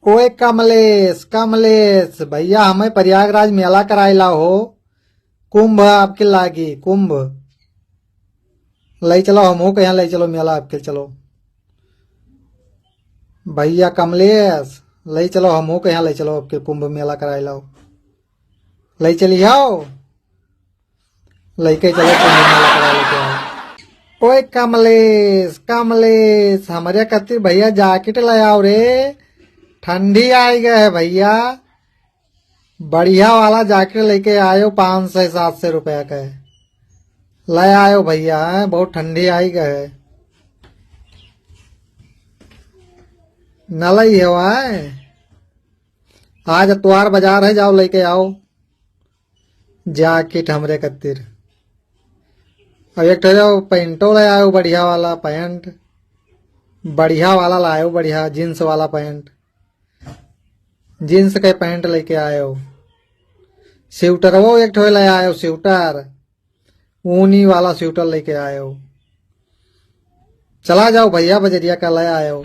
ओए कमलेश कमलेश भैया हमें प्रयागराज मेला कराइला हो। कुंभ आपके लागी कुंभ। ले चलो हम हो कहीं ले चलो मेला आपके चलो। भैया कमलेश ले चलो हम हो कहीं ले चलो आपके कुंभ मेला कराइला हो। ले चली आओ लेके चलो कुंभ मेला करा लेके आओ। ओए कमलेश कमलेश हमारे कतिर भैया जैकेट ले आओ रे। ठंडी आई गए है भैया। बढ़िया वाला जैकेट लेके आयो 500-700 रुपया का है। ले आयो भैया बहुत ठंडी आई गए है। न लई है आज अतवार बाजार है जाओ लेके आओ जैकेट हमरे कतिर। अब एक ठो पैंटो ले आयो बढ़िया वाला पैंट। बढ़िया वाला लायो बढ़िया जींस वाला पैंट। जींस के पैंट लेके आयो। स्वेटर वो एक ठो ले आयो स्वेटर। ऊनी वाला स्वेटर लेके आयो। चला जाओ भैया बजरिया का ले आयो।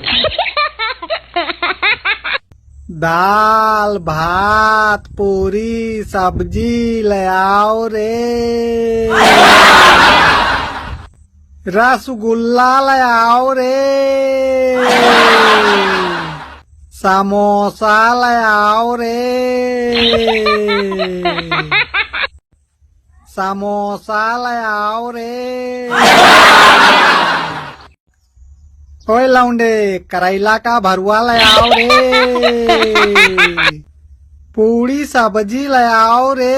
दाल भात पूरी सब्जी ले आओ रे। रसगुल्ला ले आओ रे। समोसा ले आओ रे। समोसा ले आओ रे। ओए लौंडे करेला का भरुआ ले आओ रे। पूरी सब्जी ले आओ रे।